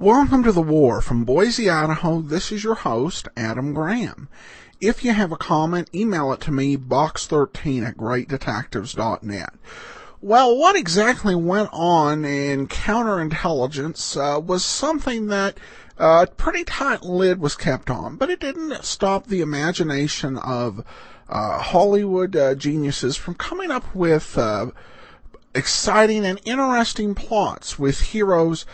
Welcome to The War. From Boise, Idaho, this is your host, Adam Graham. If you have a comment, email it to me, box13@greatdetectives.net. Well, what exactly went on in counterintelligence was something that a pretty tight lid was kept on, but it didn't stop the imagination of Hollywood geniuses from coming up with exciting and interesting plots with heroes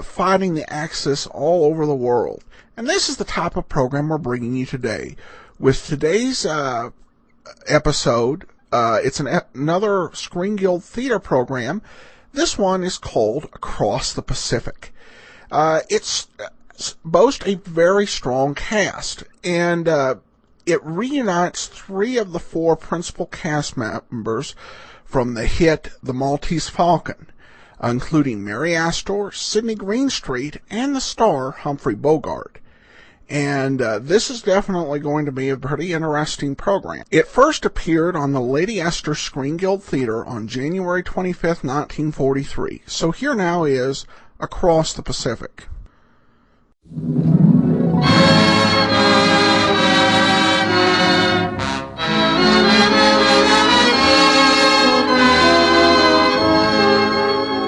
fighting the Axis all over the world. And this is the type of program we're bringing you today. With today's episode, it's another Screen Guild Theater program. This one is called Across the Pacific. It's boasts a very strong cast, and it reunites 3 of the 4 principal cast members from the hit The Maltese Falcon, including Mary Astor, Sidney Greenstreet, and the star Humphrey Bogart. And this is definitely going to be a pretty interesting program. It first appeared on the Lady Esther Screen Guild Theater on January 25th, 1943. So here now is Across the Pacific.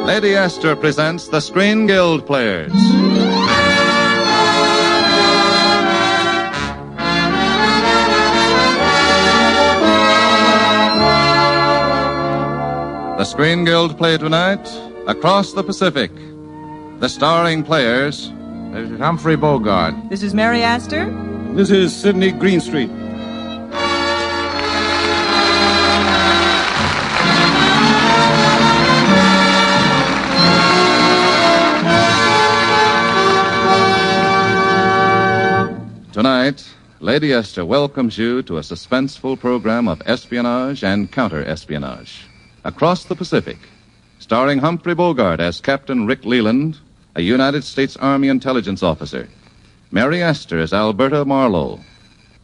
Lady Esther presents the Screen Guild Players. The Screen Guild play tonight, Across the Pacific. The starring players... This is Humphrey Bogart. This is Mary Astor. This is Sidney Greenstreet. Tonight, Lady Esther welcomes you to a suspenseful program of espionage and counter-espionage. Across the Pacific, starring Humphrey Bogart as Captain Rick Leland, a United States Army intelligence officer, Mary Astor as Alberta Marlowe,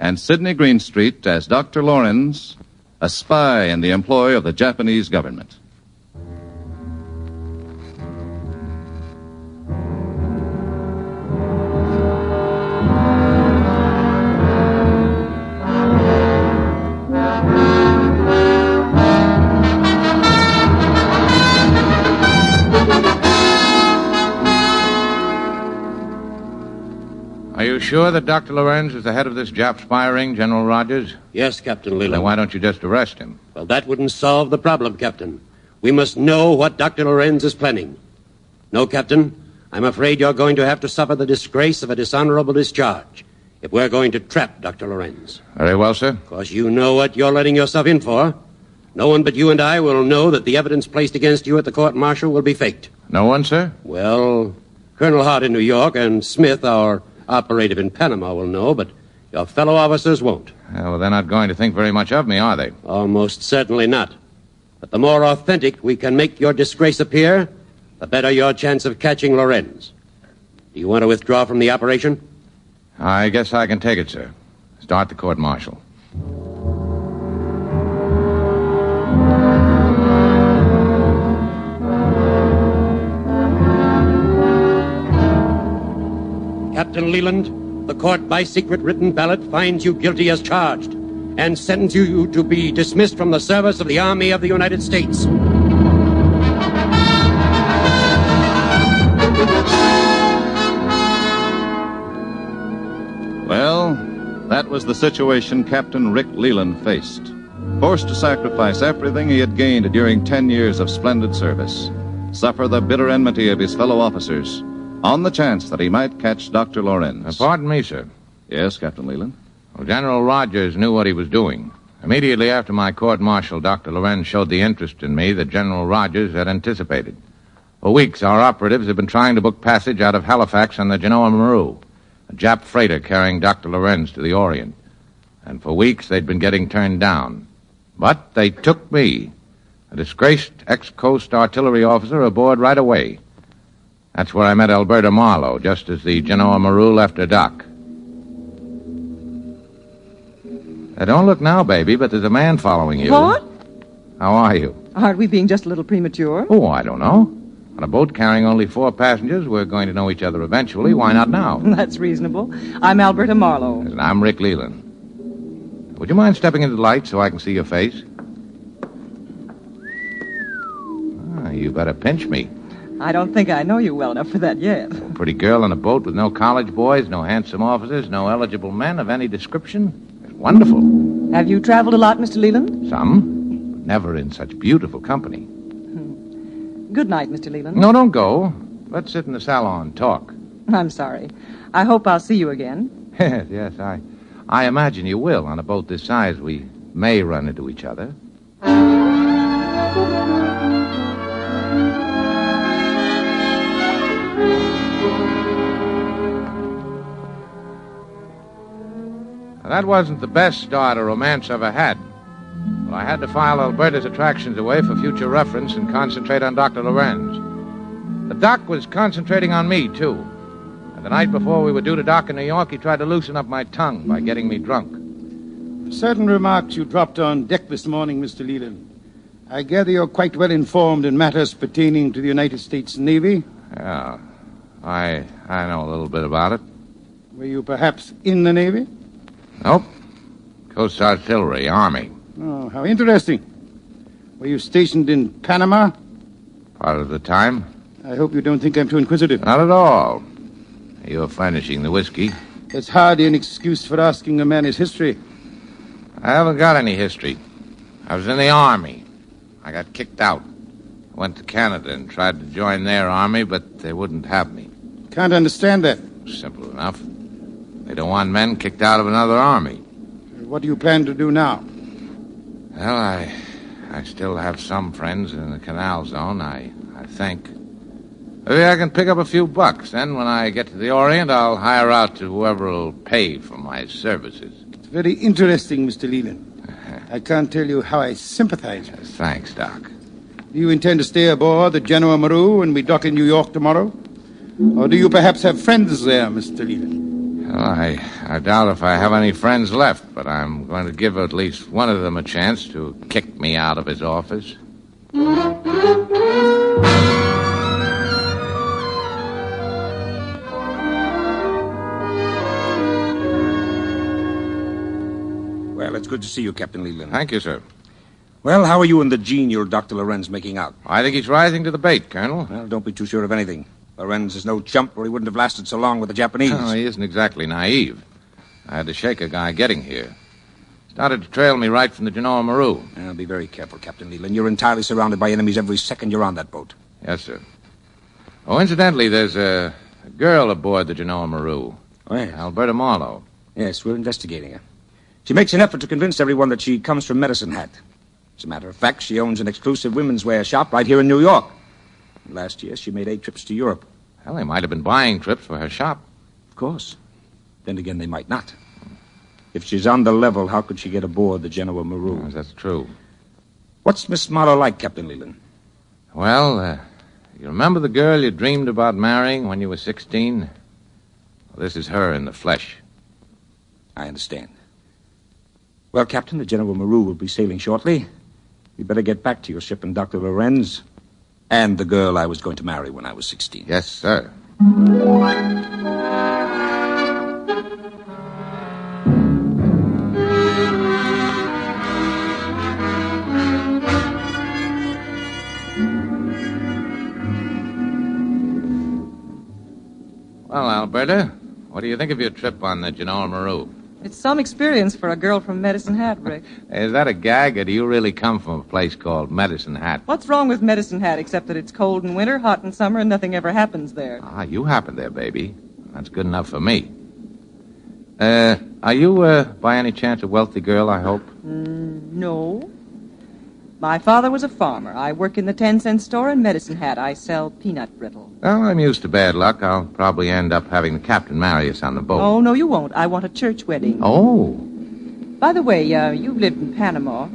and Sidney Greenstreet as Dr. Lawrence, a spy in the employ of the Japanese government. Are you sure that Dr. Lorenz is the head of this Jap spy ring, General Rogers? Yes, Captain Leland. Then why don't you just arrest him? Well, that wouldn't solve the problem, Captain. We must know what Dr. Lorenz is planning. No, Captain, I'm afraid you're going to have to suffer the disgrace of a dishonorable discharge if we're going to trap Dr. Lorenz. Very well, sir. Of course, you know what you're letting yourself in for. No one but you and I will know that the evidence placed against you at the court-martial will be faked. No one, sir? Well, Colonel Hart in New York and Smith, our operative in Panama, will know, but your fellow officers won't. Well, they're not going to think very much of me, are they? Almost certainly not. But the more authentic we can make your disgrace appear, the better your chance of catching Lorenz. Do you want to withdraw from the operation? I guess I can take it, sir. Start the court-martial. Captain Leland, the court by secret written ballot finds you guilty as charged and sentences you to be dismissed from the service of the Army of the United States. Well, that was the situation Captain Rick Leland faced. Forced to sacrifice everything he had gained during 10 years of splendid service, suffer the bitter enmity of his fellow officers, on the chance that he might catch Dr. Lorenz. Pardon me, sir. Yes, Captain Leland? Well, General Rogers knew what he was doing. Immediately after my court-martial, Dr. Lorenz showed the interest in me that General Rogers had anticipated. For weeks, our operatives have been trying to book passage out of Halifax on the Genoa Maru, a Jap freighter carrying Dr. Lorenz to the Orient. And for weeks, they'd been getting turned down. But they took me, a disgraced ex-coast artillery officer, aboard right away. That's where I met Alberta Marlowe, just as the Genoa Maru left her dock. Don't look now, baby, but there's a man following you. What? How are you? Aren't we being just a little premature? Oh, I don't know. On a boat carrying only 4 passengers, we're going to know each other eventually. Why not now? That's reasonable. I'm Alberta Marlowe. And I'm Rick Leland. Would you mind stepping into the light so I can see your face? You better pinch me. I don't think I know you well enough for that yet. Pretty girl on a boat with no college boys, no handsome officers, no eligible men of any description. It's wonderful. Have you traveled a lot, Mr. Leland? Some, but never in such beautiful company. Good night, Mr. Leland. No, don't go. Let's sit in the salon and talk. I'm sorry. I hope I'll see you again. Yes, I imagine you will. On a boat this size, we may run into each other. That wasn't the best start a romance ever had. But I had to file Alberta's attractions away for future reference and concentrate on Dr. Lorenz. The doc was concentrating on me, too. And the night before we were due to dock in New York, he tried to loosen up my tongue by getting me drunk. Certain remarks you dropped on deck this morning, Mr. Leland. I gather you're quite well informed in matters pertaining to the United States Navy. Yeah, I know a little bit about it. Were you perhaps in the Navy? Nope. Coast Artillery, Army. Oh, how interesting. Were you stationed in Panama? Part of the time. I hope you don't think I'm too inquisitive. Not at all. You're furnishing the whiskey. That's hardly an excuse for asking a man his history. I haven't got any history. I was in the Army. I got kicked out. Went to Canada and tried to join their army, but they wouldn't have me. Can't understand that. Simple enough. They don't want men kicked out of another army. What do you plan to do now? Well, I still have some friends in the canal zone, I think. Maybe I can pick up a few bucks. Then when I get to the Orient, I'll hire out to whoever will pay for my services. It's very interesting, Mr. Leland. I can't tell you how I sympathize. Thanks, Doc. Do you intend to stay aboard the General Maru when we dock in New York tomorrow? Or do you perhaps have friends there, Mr. Leland? Well, I doubt if I have any friends left, but I'm going to give at least one of them a chance to kick me out of his office. Well, it's good to see you, Captain Leland. Thank you, sir. Well, how are you and the genial Dr. Lorenz making out? I think he's rising to the bait, Colonel. Well, don't be too sure of anything. Lorenz is no chump, or he wouldn't have lasted so long with the Japanese. Oh, he isn't exactly naive. I had to shake a guy getting here. Started to trail me right from the Genoa Maru. Well, be very careful, Captain Leland. You're entirely surrounded by enemies every second you're on that boat. Yes, sir. Oh, incidentally, there's a girl aboard the Genoa Maru. Oh, yes. Alberta Marlowe. Yes, we're investigating her. She makes an effort to convince everyone that she comes from Medicine Hat. As a matter of fact, she owns an exclusive women's wear shop right here in New York. Last year, she made 8 trips to Europe. Well, they might have been buying trips for her shop. Of course. Then again, they might not. If she's on the level, how could she get aboard the Genoa Maru? Yes, that's true. What's Miss Marlowe like, Captain Leland? Well, you remember the girl you dreamed about marrying when you were 16? Well, this is her in the flesh. I understand. Well, Captain, the Genoa Maru will be sailing shortly. You better get back to your ship and Dr. Lorenz and the girl I was going to marry when I was 16. Yes, sir. Well, Alberta, what do you think of your trip on the Genoa Maru? It's some experience for a girl from Medicine Hat, Rick. Is that a gag, or do you really come from a place called Medicine Hat? What's wrong with Medicine Hat except that it's cold in winter, hot in summer, and nothing ever happens there? Ah, you happen there, baby. That's good enough for me. Are you, by any chance, a wealthy girl, I hope? No. My father was a farmer. I work in the 10-cent store in Medicine Hat. I sell peanut brittle. Well, I'm used to bad luck. I'll probably end up having the captain marry us on the boat. Oh, no, you won't. I want a church wedding. Oh. By the way, you've lived in Panama.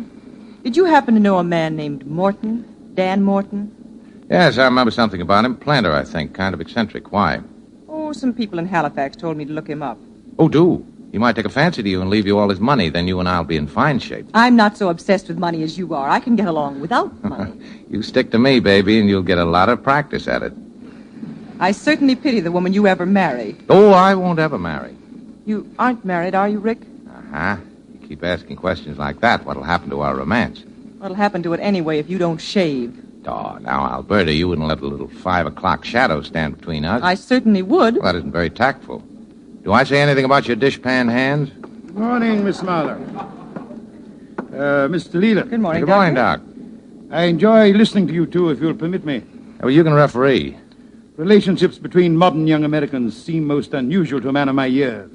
Did you happen to know a man named Morton? Dan Morton? Yes, I remember something about him. Planter, I think. Kind of eccentric. Why? Oh, some people in Halifax told me to look him up. Oh, do? He might take a fancy to you and leave you all his money. Then you and I'll be in fine shape. I'm not so obsessed with money as you are. I can get along without money. You stick to me, baby, and you'll get a lot of practice at it. I certainly pity the woman you ever marry. Oh, I won't ever marry. You aren't married, are you, Rick? Uh-huh. You keep asking questions like that, what'll happen to our romance? What'll happen to it anyway if you don't shave? Oh, now, Alberta, you wouldn't let a little 5 o'clock shadow stand between us. I certainly would. Well, that isn't very tactful. Do I say anything about your dishpan hands? Good morning, Miss Marlowe. Mr. Leland. Good morning, Good morning, Doc. I enjoy listening to you two, if you'll permit me. Well, you can referee. Relationships between modern young Americans seem most unusual to a man of my years.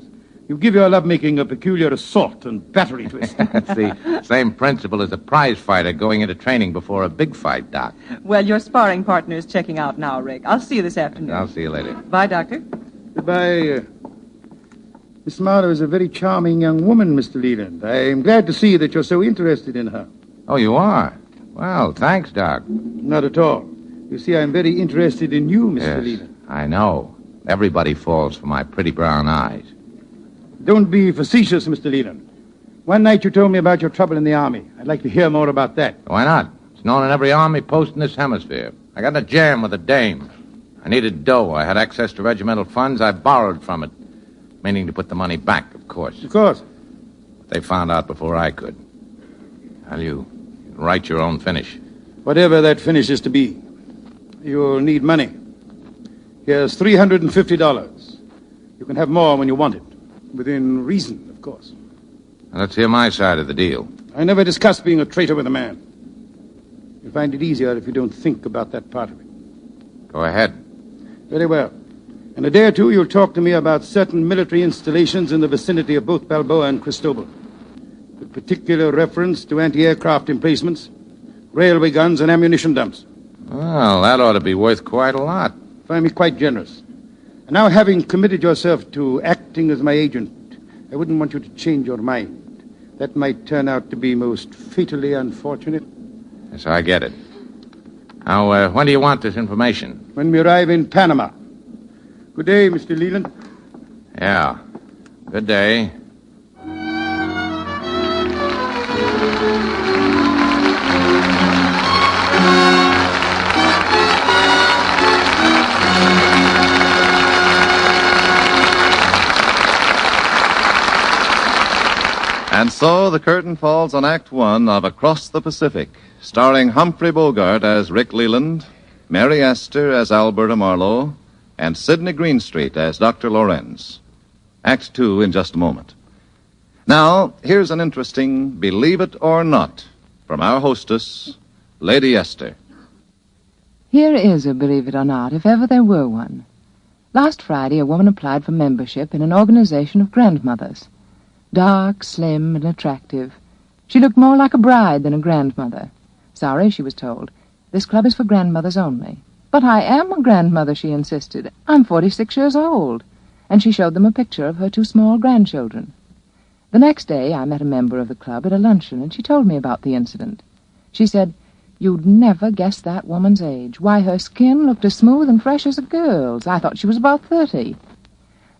You give your lovemaking a peculiar assault and battery twist. It's the same principle as a prize fighter going into training before a big fight, Doc. Well, your sparring partner is checking out now, Rick. I'll see you this afternoon. I'll see you later. Bye, Doctor. Goodbye. Miss Marlowe is a very charming young woman, Mr. Leland. I am glad to see that you're so interested in her. Oh, you are? Well, thanks, Doc. Not at all. You see, I'm very interested in you, Mr. Yes, Leland. I know. Everybody falls for my pretty brown eyes. Don't be facetious, Mr. Leland. One night you told me about your trouble in the Army. I'd like to hear more about that. Why not? It's known in every army post in this hemisphere. I got in a jam with a dame. I needed dough. I had access to regimental funds. I borrowed from it. Meaning to put the money back, of course. Of course. But they found out before I could. Well, you write your own finish. Whatever that finish is to be, you'll need money. Here's $350. You can have more when you want it. Within reason, of course. Now, let's hear my side of the deal. I never discuss being a traitor with a man. You'll find it easier if you don't think about that part of it. Go ahead. Very well. In a day or two, you'll talk to me about certain military installations in the vicinity of both Balboa and Cristobal, with particular reference to anti-aircraft emplacements, railway guns, and ammunition dumps. Well, that ought to be worth quite a lot. Find me quite generous. And now, having committed yourself to acting as my agent, I wouldn't want you to change your mind. That might turn out to be most fatally unfortunate. Yes, I get it. Now, when do you want this information? When we arrive in Panama. Good day, Mr. Leland. Yeah. Good day. And so the curtain falls on Act One of Across the Pacific, starring Humphrey Bogart as Rick Leland, Mary Astor as Alberta Marlowe, and Sidney Greenstreet as Dr. Lorenz. Act Two in just a moment. Now, here's an interesting Believe It or Not from our hostess, Lady Esther. Here is a Believe It or Not, if ever there were one. Last Friday, a woman applied for membership in an organization of grandmothers. Dark, slim, and attractive. She looked more like a bride than a grandmother. Sorry, she was told. This club is for grandmothers only. But I am a grandmother, she insisted. I'm 46 years old. And she showed them a picture of her 2 small grandchildren. The next day, I met a member of the club at a luncheon, and she told me about the incident. She said, "You'd never guess that woman's age. Why, her skin looked as smooth and fresh as a girl's. I thought she was about 30.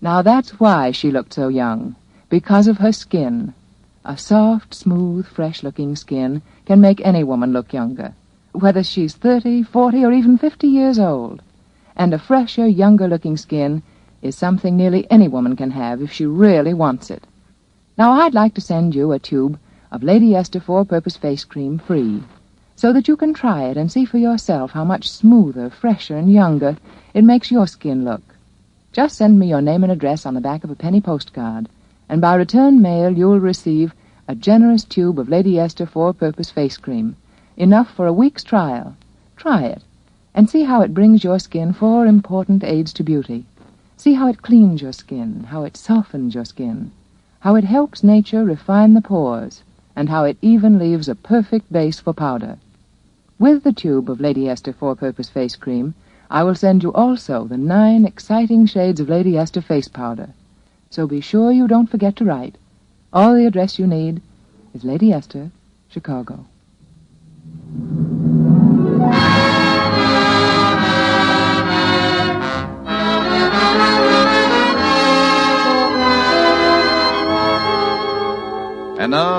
Now, that's why she looked so young. Because of her skin. A soft, smooth, fresh-looking skin can make any woman look younger, whether she's 30, 40, or even 50 years old. And a fresher, younger-looking skin is something nearly any woman can have if she really wants it. Now, I'd like to send you a tube of Lady Esther Four-Purpose Face Cream free, so that you can try it and see for yourself how much smoother, fresher, and younger it makes your skin look. Just send me your name and address on the back of a penny postcard, and by return mail you'll receive a generous tube of Lady Esther Four-Purpose Face Cream, enough for a week's trial. Try it, and see how it brings your skin 4 important aids to beauty. See how it cleans your skin, how it softens your skin, how it helps nature refine the pores, and how it even leaves a perfect base for powder. With the tube of Lady Esther Four-Purpose Face Cream, I will send you also the 9 exciting shades of Lady Esther Face Powder. So be sure you don't forget to write. All the address you need is Lady Esther, Chicago.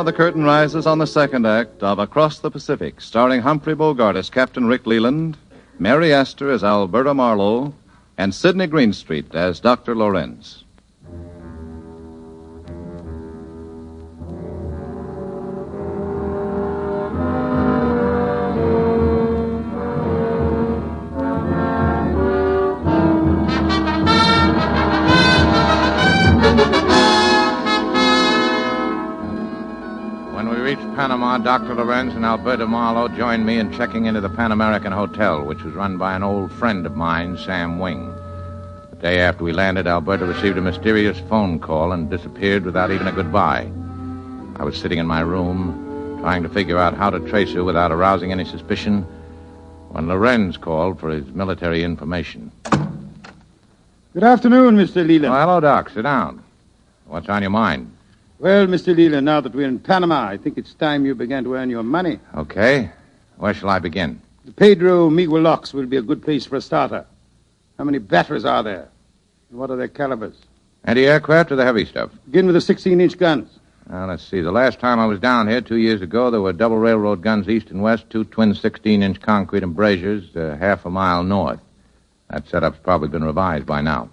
now the curtain rises on the second act of Across the Pacific, starring Humphrey Bogart as Captain Rick Leland, Mary Astor as Alberta Marlowe, and Sidney Greenstreet as Dr. Lorenz. Panama, Dr. Lorenz and Alberta Marlowe joined me in checking into the Pan American Hotel, which was run by an old friend of mine, Sam Wing. The day after we landed, Alberta received a mysterious phone call and disappeared without even a goodbye. I was sitting in my room, trying to figure out how to trace her without arousing any suspicion, when Lorenz called for his military information. Good afternoon, Mr. Leland. Oh, hello, Doc. Sit down. What's on your mind? Well, Mr. Leland, now that we're in Panama, I think it's time you began to earn your money. Okay. Where shall I begin? The Pedro Miguel locks will be a good place for a starter. How many batteries are there? And what are their calibers? Anti-aircraft or the heavy stuff? Begin with the 16-inch guns. Now, let's see. The last time I was down here 2 years ago, there were double railroad guns east and west, 2 twin 16-inch concrete embrasures, half a mile north. That setup's probably been revised by now.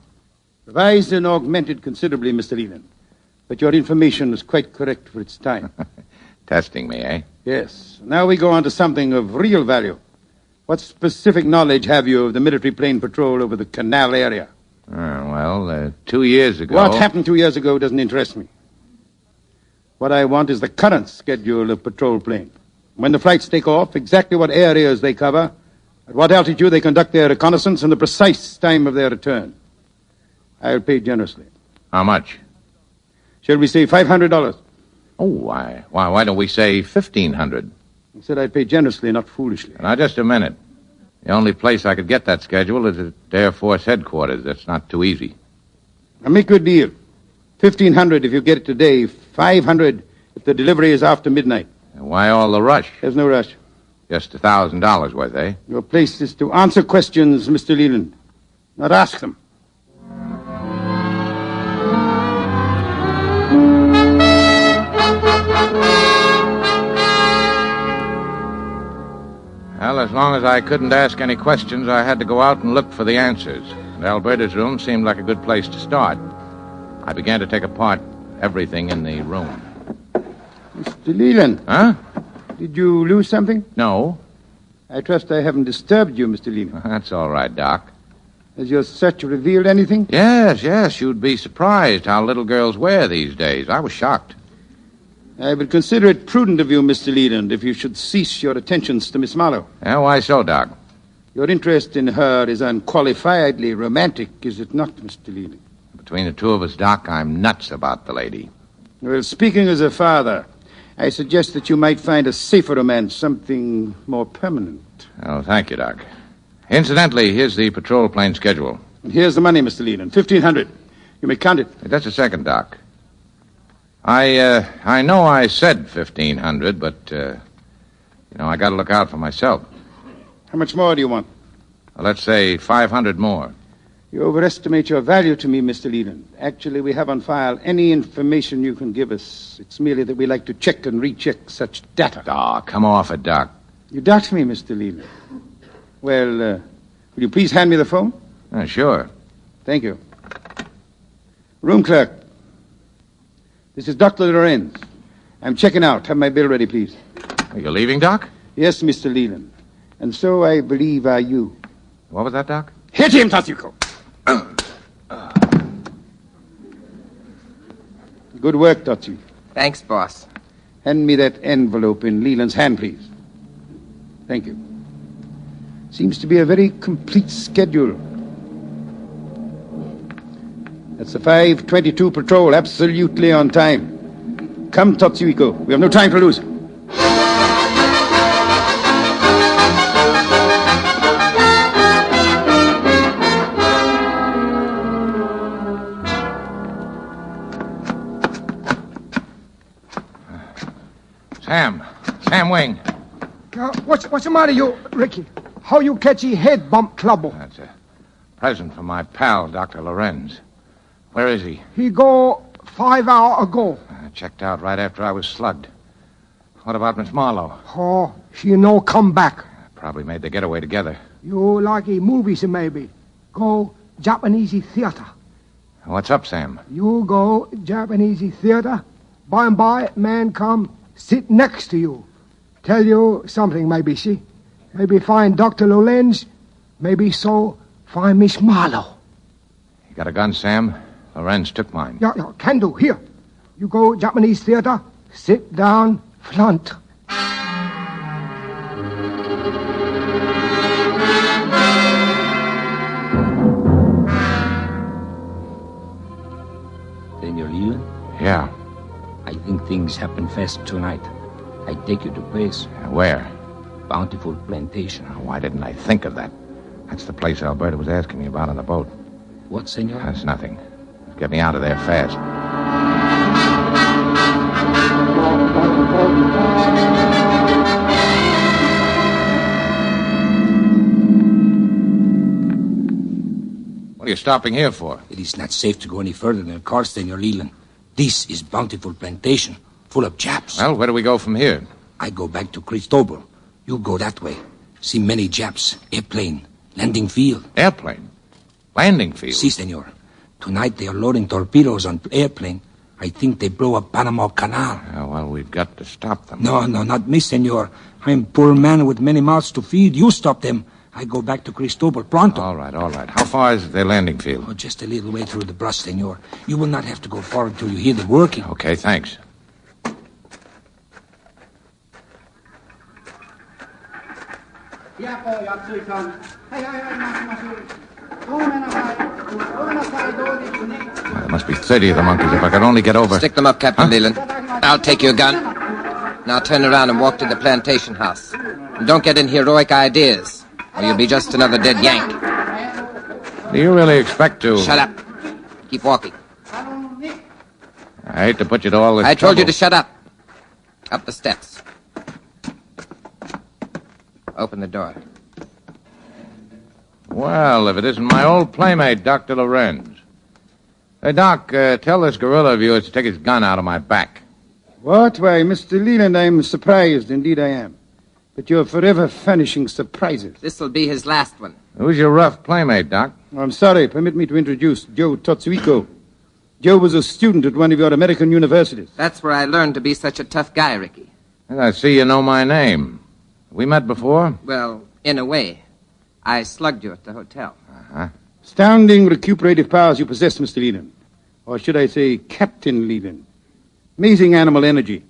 Revised and augmented considerably, Mr. Leland. But your information was quite correct for its time. Testing me, eh? Yes. Now we go on to something of real value. What specific knowledge have you of the military plane patrol over the canal area? 2 years ago... What happened 2 years ago doesn't interest me. What I want is the current schedule of patrol planes. When the flights take off, exactly what areas they cover, at what altitude they conduct their reconnaissance, and the precise time of their return. I'll pay generously. How much? Shall we say $500? Oh, why don't we say $1,500? I said I'd pay generously, not foolishly. Now, just a minute. The only place I could get that schedule is at Air Force headquarters. That's not too easy. I'll make you a deal. $1,500 if you get it today. $500 if the delivery is after midnight. And why all the rush? There's no rush. Just $1,000 worth, eh? Your place is to answer questions, Mr. Leland, not ask them. Well, as long as I couldn't ask any questions, I had to go out and look for the answers. And Alberta's room seemed like a good place to start. I began to take apart everything in the room. Mr. Leland. Huh? Did you lose something? No. I trust I haven't disturbed you, Mr. Leland. That's all right, Doc. Has your search revealed anything? Yes. You'd be surprised how little girls wear these days. I was shocked. I would consider it prudent of you, Mr. Leland, if you should cease your attentions to Miss Marlowe. Yeah, why so, Doc? Your interest in her is unqualifiedly romantic, is it not, Mr. Leland? Between the two of us, Doc, I'm nuts about the lady. Well, speaking as a father, I suggest that you might find a safer romance, something more permanent. Oh, thank you, Doc. Incidentally, here's the patrol plane schedule. And here's the money, Mr. Leland, $1,500. You may count it. Just a second, Doc. I know I said $1,500, but, I got to look out for myself. How much more do you want? Well, let's say 500 more. You overestimate your value to me, Mr. Leland. Actually, we have on file any information you can give us. It's merely that we like to check and recheck such data. Oh, come off it, Doc. You doubt me, Mr. Leland. Well, will you please hand me the phone? Sure. Thank you. Room clerk. This is Dr. Lorenz. I'm checking out. Have my bill ready, please. Are you leaving, Doc? Yes, Mr. Leland. And so I believe are you. What was that, Doc? Hit him, Tatsuko! Good work, Tatsu. Thanks, boss. Hand me that envelope in Leland's hand, please. Thank you. Seems to be a very complete schedule. That's the 5:22 patrol, absolutely on time. Come, Tatsuiko. We have no time to lose. Sam Wing. What's the matter, you, Ricky? How you catchy head bump trouble? That's a present from my pal, Dr. Lorenz. Where is he? He go 5 hours ago. Checked out right after I was slugged. What about Miss Marlowe? Oh, she no come back. Probably made the getaway together. You like movies, maybe. Go Japanese theater. What's up, Sam? You go Japanese theater. By and by, man come sit next to you. Tell you something, maybe, see? Maybe find Dr. Lorenz. Maybe so find Miss Marlowe. You got a gun, Sam? Lorenz took mine. Yeah, can do. Here. You go Japanese theater. Sit down front. Senor Leland? Yeah. I think things happen fast tonight. I take you to place. Where? Bountiful Plantation. Why didn't I think of that? That's the place Alberta was asking me about on the boat. What, senor? That's nothing. Get me out of there fast. What are you stopping here for? It is not safe to go any further than the car, Senor Leland. This is Bountiful Plantation, full of Japs. Well, where do we go from here? I go back to Cristobal. You go that way. See many Japs. Airplane. Landing field. Airplane? Landing field? Si, senor. Tonight they are loading torpedoes on airplane. I think they blow up Panama Canal. Well, we've got to stop them. No, not me, senor. I'm poor man with many mouths to feed. You stop them. I go back to Cristobal pronto. All right. How far is their landing field? Oh, just a little way through the brush, senor. You will not have to go far until you hear them working. Okay, thanks. There must be 30 of the monkeys if I could only get over. Stick them up, Captain Leland. I'll take your gun. Now turn around and walk to the plantation house. And don't get in heroic ideas, or you'll be just another dead Yank. Do you really expect to... Shut up. Keep walking. I hate to put you to all this I told trouble. you to shut up. Up the steps. Open the door. Well, if it isn't my old playmate, Dr. Lorenz. Hey, Doc, tell this gorilla of yours to take his gun out of my back. What? Why, Mr. Leland, I'm surprised. Indeed I am. But you're forever furnishing surprises. This'll be his last one. Who's your rough playmate, Doc? I'm sorry. Permit me to introduce Joe Totsuiko. Joe was a student at one of your American universities. That's where I learned to be such a tough guy, Ricky. And I see you know my name. We met before? Well, in a way. I slugged you at the hotel. Uh-huh. Astounding recuperative powers you possess, Mr. Leland. Or should I say, Captain Leland. Amazing animal energy.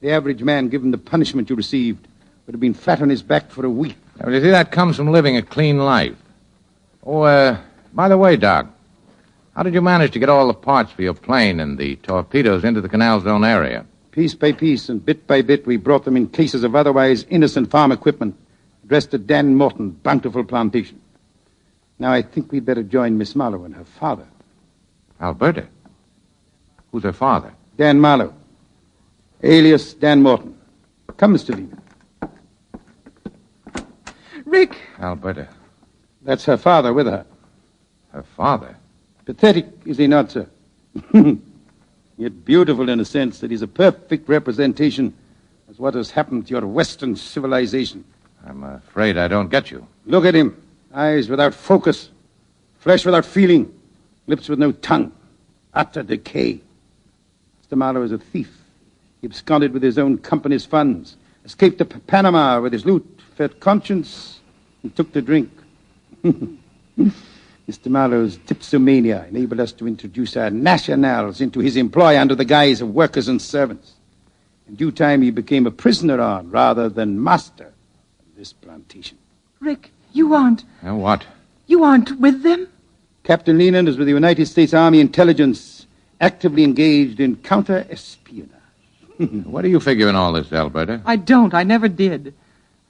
The average man, given the punishment you received, would have been flat on his back for a week. Well, you see, that comes from living a clean life. Oh, by the way, Doc, how did you manage to get all the parts for your plane and the torpedoes into the Canal Zone area? Piece by piece and bit by bit, we brought them in cases of otherwise innocent farm equipment addressed to Dan Morton, Bountiful Plantation. Now, I think we'd better join Miss Marlowe and her father. Alberta? Who's her father? Dan Marlowe, alias Dan Morton. Come, Mr. Leland. Rick! Alberta. That's her father with her. Her father? Pathetic, is he not, sir? Yet beautiful in a sense that he's a perfect representation of what has happened to your Western civilization. I'm afraid I don't get you. Look at him. Eyes without focus, flesh without feeling, lips with no tongue, utter decay. Mr. Marlowe is a thief. He absconded with his own company's funds, escaped to Panama with his loot, fed conscience, and took to drink. Mr. Marlowe's dipsomania enabled us to introduce our nationals into his employ under the guise of workers and servants. In due time, he became a prisoner on, rather than master, of this plantation. Rick, you aren't... What? You aren't with them? Captain Leland is with the United States Army Intelligence, actively engaged in counter-espionage. What do you figure in all this, Alberta? I don't. I never did.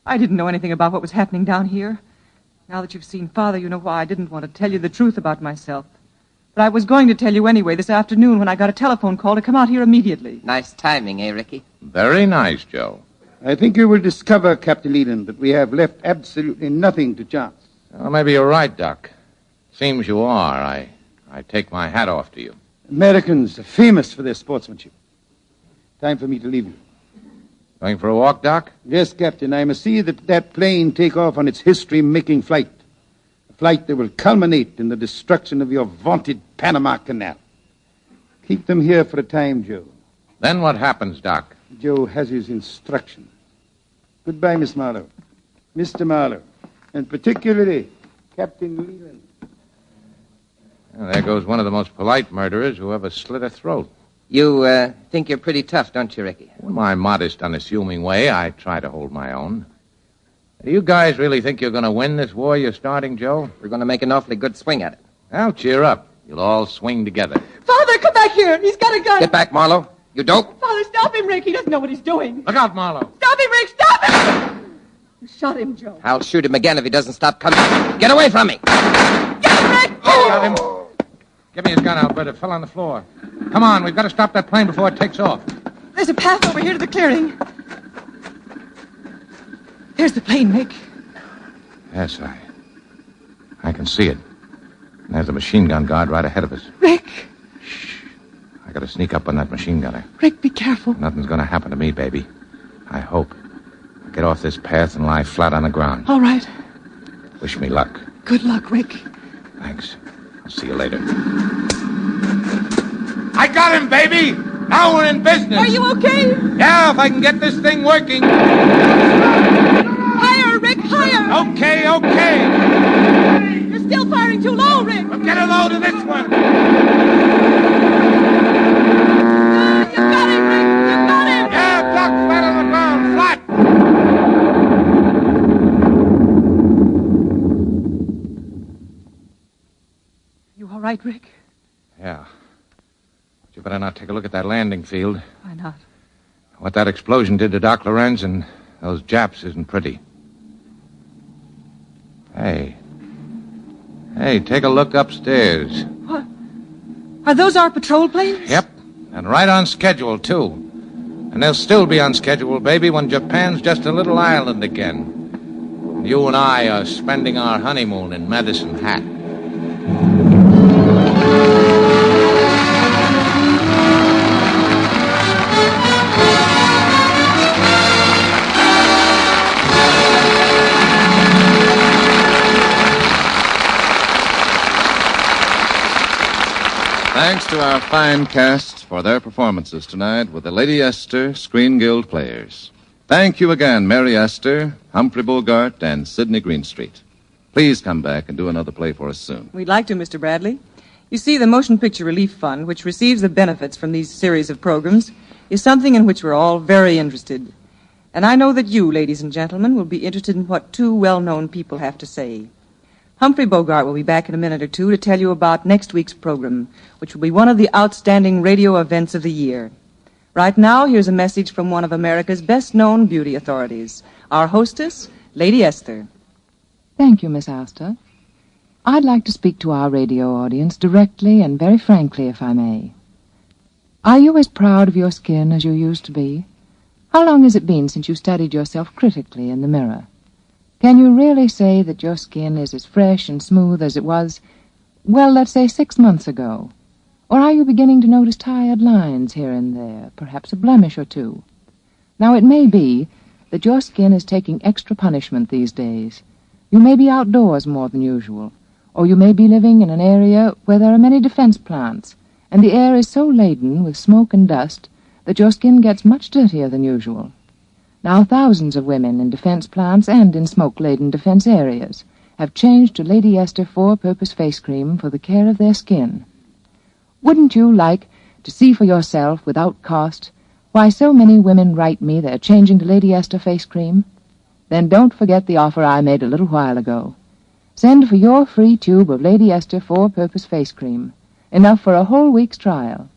I didn't know anything about what was happening down here. Now that you've seen Father, you know why I didn't want to tell you the truth about myself. But I was going to tell you anyway this afternoon when I got a telephone call to come out here immediately. Nice timing, eh, Ricky? Very nice, Joe. I think you will discover, Captain Leland, that we have left absolutely nothing to chance. Well, maybe you're right, Doc. Seems you are. I take my hat off to you. Americans are famous for their sportsmanship. Time for me to leave you. Going for a walk, Doc? Yes, Captain. I must see that plane take off on its history-making flight. A flight that will culminate in the destruction of your vaunted Panama Canal. Keep them here for a time, Joe. Then what happens, Doc? Joe has his instruction. Goodbye, Miss Marlowe. Mr. Marlowe. And particularly, Captain Leland. Well, there goes one of the most polite murderers who ever slit a throat. You think you're pretty tough, don't you, Ricky? In my modest, unassuming way, I try to hold my own. Do you guys really think you're going to win this war you're starting, Joe? We're going to make an awfully good swing at it. Well, cheer up. You'll all swing together. Father, come back here. He's got a gun. Get back, Marlowe. You dope. Father, stop him, Rick. He doesn't know what he's doing. Look out, Marlowe. Stop him, Rick. Stop him. You shot him, Joe. I'll shoot him again if he doesn't stop coming. Get away from me. Get him, Rick. Got him. Give me his gun, Albert. It fell on the floor. Come on, we've got to stop that plane before it takes off. There's a path over here to the clearing. There's the plane, Rick. Yes, I can see it. And there's a machine gun guard right ahead of us. Rick. Shh. I got to sneak up on that machine gunner. Rick, be careful. Nothing's going to happen to me, baby. I hope. I'll get off this path and lie flat on the ground. All right. Wish me luck. Good luck, Rick. Thanks. I'll see you later. I got him, baby! Now we're in business. Are you okay? Yeah, if I can get this thing working. Higher, Rick, higher! Okay. You're still firing too low, Rick. Well, get a load of this one. You got him, Rick. You got him. Yeah, duck flat on the ground, flat. You all right, Rick? Yeah. But you better not take a look at that landing field. Why not? What that explosion did to Doc Lorenz and those Japs isn't pretty. Hey, take a look upstairs. What? Are those our patrol planes? Yep, and right on schedule, too. And they'll still be on schedule, baby, when Japan's just a little island again. And you and I are spending our honeymoon in Medicine Hat. Thanks to our fine cast for their performances tonight with the Lady Esther Screen Guild players. Thank you again, Mary Esther, Humphrey Bogart, and Sidney Greenstreet. Please come back and do another play for us soon. We'd like to, Mr. Bradley. You see, the Motion Picture Relief Fund, which receives the benefits from these series of programs, is something in which we're all very interested. And I know that you, ladies and gentlemen, will be interested in what two well-known people have to say. Humphrey Bogart will be back in a minute or two to tell you about next week's program, which will be one of the outstanding radio events of the year. Right now, here's a message from one of America's best-known beauty authorities, our hostess, Lady Esther. Thank you, Miss Astor. I'd like to speak to our radio audience directly and very frankly, if I may. Are you as proud of your skin as you used to be? How long has it been since you studied yourself critically in the mirror? Can you really say that your skin is as fresh and smooth as it was, well, let's say 6 months ago? Or are you beginning to notice tired lines here and there, perhaps a blemish or two? Now, it may be that your skin is taking extra punishment these days. You may be outdoors more than usual, or you may be living in an area where there are many defense plants, and the air is so laden with smoke and dust that your skin gets much dirtier than usual. Now, thousands of women in defense plants and in smoke-laden defense areas have changed to Lady Esther Four-Purpose Face Cream for the care of their skin. Wouldn't you like to see for yourself, without cost, why so many women write me they're changing to Lady Esther Face Cream? Then don't forget the offer I made a little while ago. Send for your free tube of Lady Esther Four-Purpose Face Cream, enough for a whole week's trial.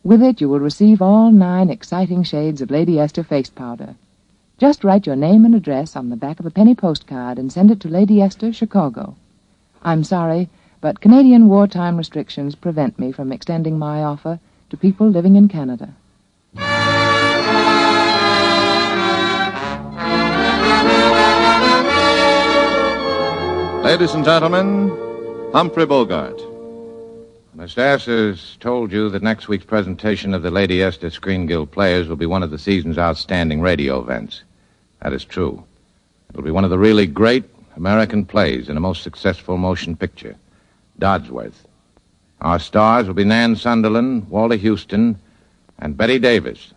With it, you will receive all 9 exciting shades of Lady Esther face powder. Just write your name and address on the back of a penny postcard and send it to Lady Esther, Chicago. I'm sorry, but Canadian wartime restrictions prevent me from extending my offer to people living in Canada. Ladies and gentlemen, Humphrey Bogart. Mr. Astor's told you that next week's presentation of the Lady Esther Screen Guild Players will be one of the season's outstanding radio events. That is true. It'll be one of the really great American plays in the most successful motion picture, Dodsworth. Our stars will be Nan Sunderland, Walter Houston, and Betty Davis.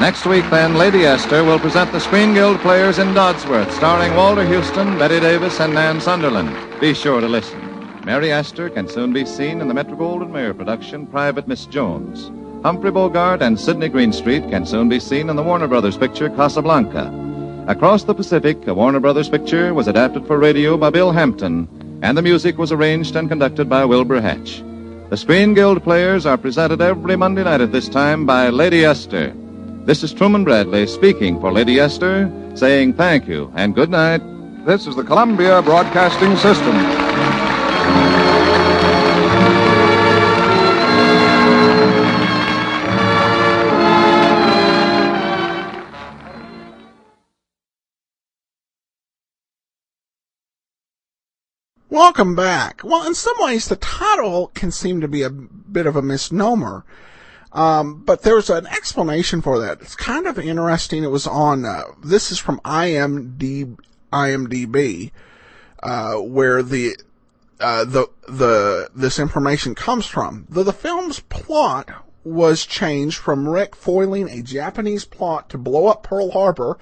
Next week, then, Lady Esther will present the Screen Guild Players in Dodsworth, starring Walter Houston, Betty Davis, and Nan Sunderland. Be sure to listen. Mary Astor can soon be seen in the Metro-Goldwyn-Mayer production, Private Miss Jones. Humphrey Bogart and Sidney Greenstreet can soon be seen in the Warner Brothers picture, Casablanca. Across the Pacific, a Warner Brothers picture was adapted for radio by Bill Hampton, and the music was arranged and conducted by Wilbur Hatch. The Screen Guild Players are presented every Monday night at this time by Lady Esther. This is Truman Bradley speaking for Lady Esther, saying thank you and good night. This is the Columbia Broadcasting System. Welcome back. Well, in some ways, the title can seem to be a bit of a misnomer. But there's an explanation for that. It's kind of interesting. It was on, this is from IMDb, where this information comes from. The film's plot was changed from Rick foiling a Japanese plot to blow up Pearl Harbor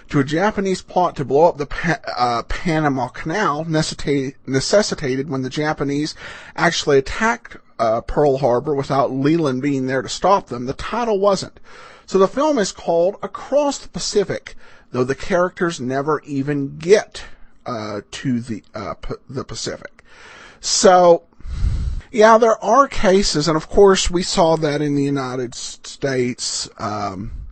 to a Japanese plot to blow up the Panama Canal, necessitated when the Japanese actually attacked Pearl Harbor without Leland being there to stop them. The title wasn't. So the film is called Across the Pacific, though the characters never even get to the Pacific. So, yeah, there are cases, and of course we saw that in the United States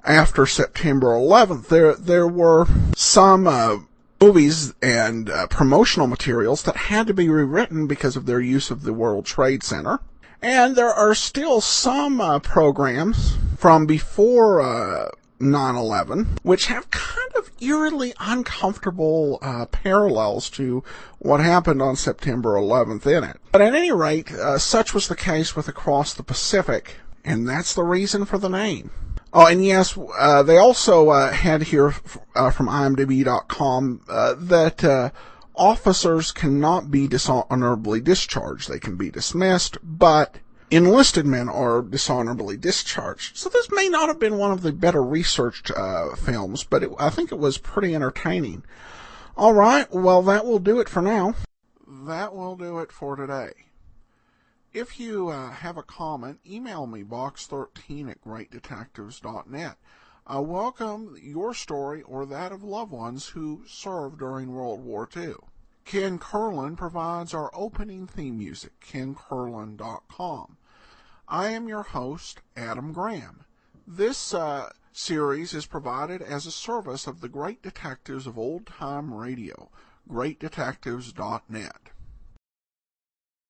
after September 11th. There were some movies and promotional materials that had to be rewritten because of their use of the World Trade Center. And there are still some programs from before 9/11 which have kind of eerily uncomfortable parallels to what happened on September 11th in it. But at any rate, such was the case with Across the Pacific, and that's the reason for the name. Oh, and yes, they also had here from IMDb.com that officers cannot be dishonorably discharged. They can be dismissed, but enlisted men are dishonorably discharged. So this may not have been one of the better researched films, but I think it was pretty entertaining. All right, well, that will do it for now. That will do it for today. If you have a comment, email me, box13@greatdetectives.net. I welcome your story or that of loved ones who served during World War II. Ken Curlin provides our opening theme music, KenCurlin.com. I am your host, Adam Graham. This series is provided as a service of the Great Detectives of Old Time Radio, greatdetectives.net.